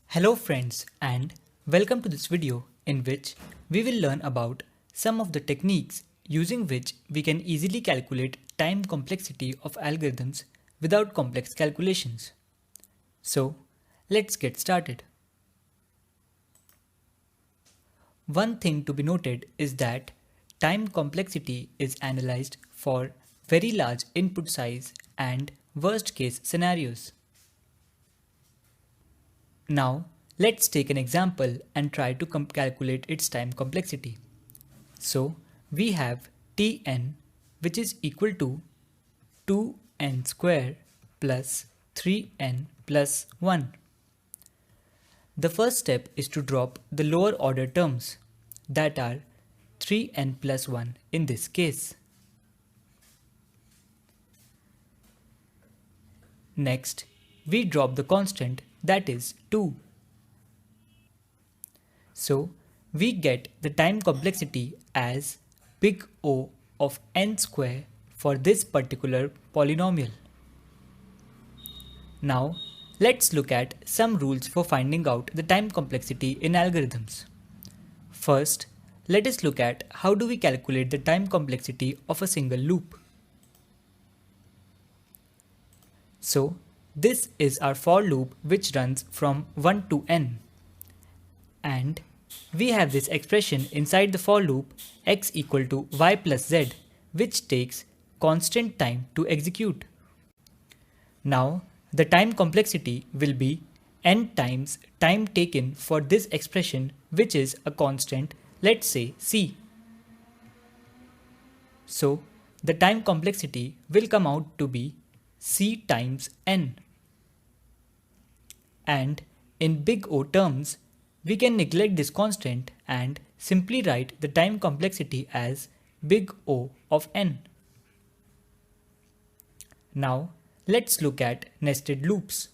Hello friends and welcome to this video in which we will learn about some of the techniques using which we can easily calculate time complexity of algorithms without complex calculations. So let's get started. One thing to be noted is that time complexity is analyzed for very large input size and worst case scenarios. Now, let's take an example and try to calculate its time complexity. So, we have Tn, which is equal to 2n square plus 3n plus 1. The first step is to drop the lower order terms, that are 3n plus 1 in this case. Next, we drop the constant, that is 2. So, we get the time complexity as big O of n square for this particular polynomial. Now, let's look at some rules for finding out the time complexity in algorithms. First, let us look at how do we calculate the time complexity of a single loop. So, this is our for loop which runs from 1 to n. And we have this expression inside the for loop x equal to y plus z, which takes constant time to execute. Now, the time complexity will be n times time taken for this expression, which is a constant, let's say c. So, the time complexity will come out to be c times n. And in big O terms, we can neglect this constant and simply write the time complexity as big O of n. Now, let's look at nested loops.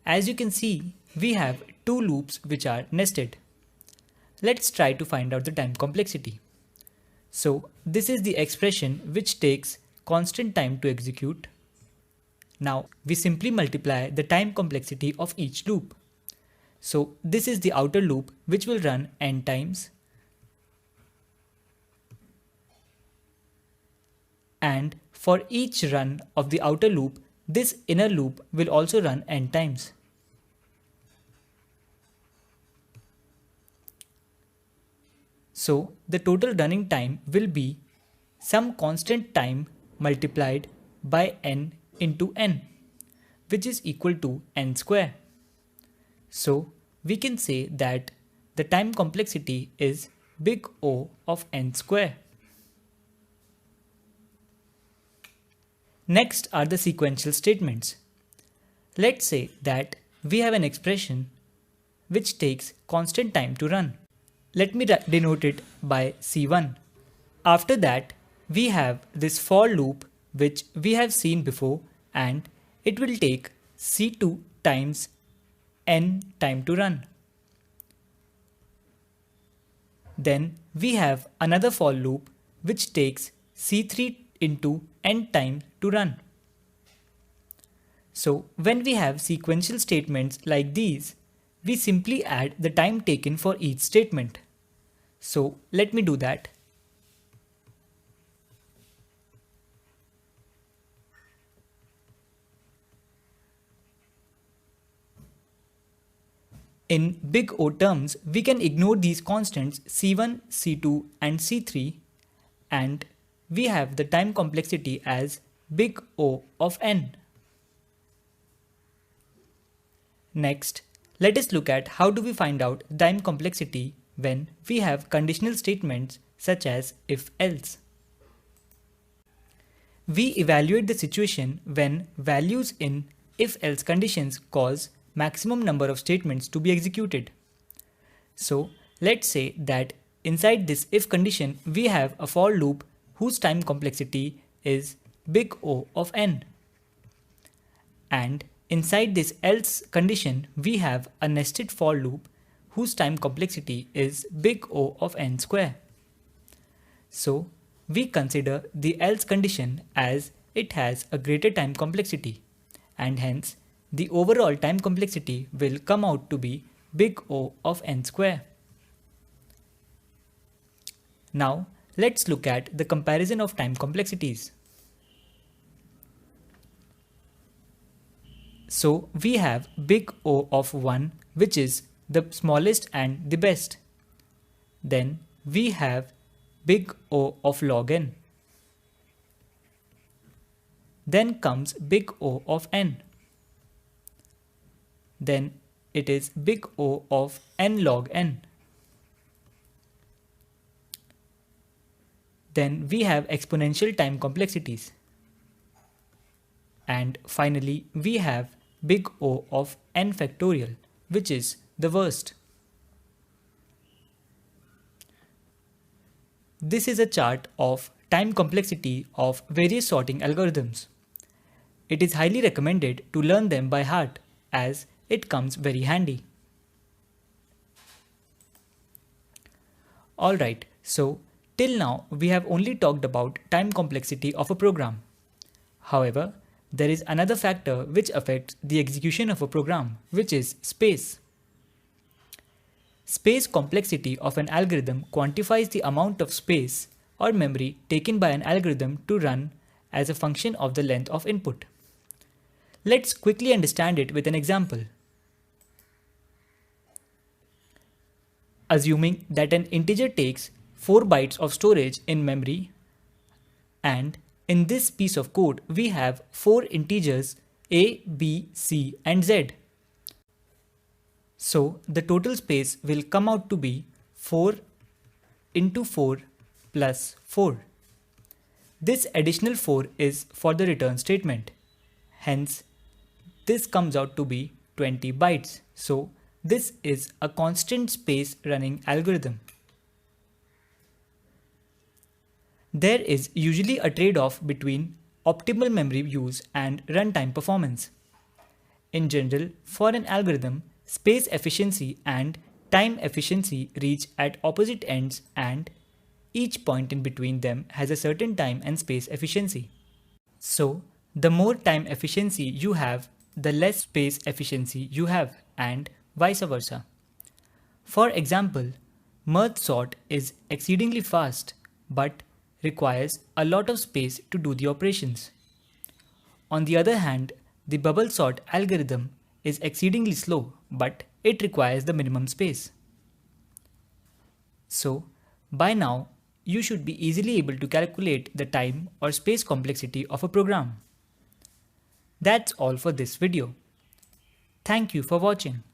As you can see, we have two loops which are nested. Let's try to find out the time complexity. So, this is the expression which takes constant time to execute. Now, we simply multiply the time complexity of each loop. So, this is the outer loop which will run n times. And for each run of the outer loop, this inner loop will also run n times. So, the total running time will be some constant time multiplied by n into n, which is equal to n square. So, we can say that the time complexity is big O of n square. Next are the sequential statements. Let's say that we have an expression which takes constant time to run. Let me denote it by C1. After that, we have this for loop which we have seen before, and it will take C2 times n time to run. Then we have another for loop which takes C3 into n time to run. So when we have sequential statements like these, we simply add the time taken for each statement. So let me do that. In big O terms, we can ignore these constants C1, C2 and C3, and we have the time complexity as big O of n. Next, let us look at how do we find out time complexity when we have conditional statements such as if-else. We evaluate the situation when values in if-else conditions cause maximum number of statements to be executed. So let's say that inside this if condition we have a for loop whose time complexity is big O of n. And inside this else condition we have a nested for loop whose time complexity is big O of n square. So we consider the else condition as it has a greater time complexity, and hence the overall time complexity will come out to be big O of n square. Now let's look at the comparison of time complexities. So we have big O of 1, which is the smallest and the best. Then we have big O of log n. Then comes big O of n. Then it is big O of n log n. Then we have exponential time complexities. And finally, we have big O of n factorial, which is the worst. This is a chart of time complexity of various sorting algorithms. It is highly recommended to learn them by heart as it comes very handy. Alright, so till now we have only talked about time complexity of a program. However, there is another factor which affects the execution of a program, which is space. Space complexity of an algorithm quantifies the amount of space or memory taken by an algorithm to run as a function of the length of input. Let's quickly understand it with an example. Assuming that an integer takes 4 bytes of storage in memory, and in this piece of code we have 4 integers a, b, c and z. So the total space will come out to be 4 into 4 plus 4. This additional 4 is for the return statement. Hence, this comes out to be 20 bytes. So this is a constant space running algorithm. There is usually a trade-off between optimal memory use and runtime performance. In general, for an algorithm, space efficiency and time efficiency reach at opposite ends, and each point in between them has a certain time and space efficiency. So, the more time efficiency you have, the less space efficiency you have, and vice versa. For example, merge sort is exceedingly fast but requires a lot of space to do the operations. On the other hand, the bubble sort algorithm is exceedingly slow, but it requires the minimum space. So, by now, you should be easily able to calculate the time or space complexity of a program. That's all for this video. Thank you for watching.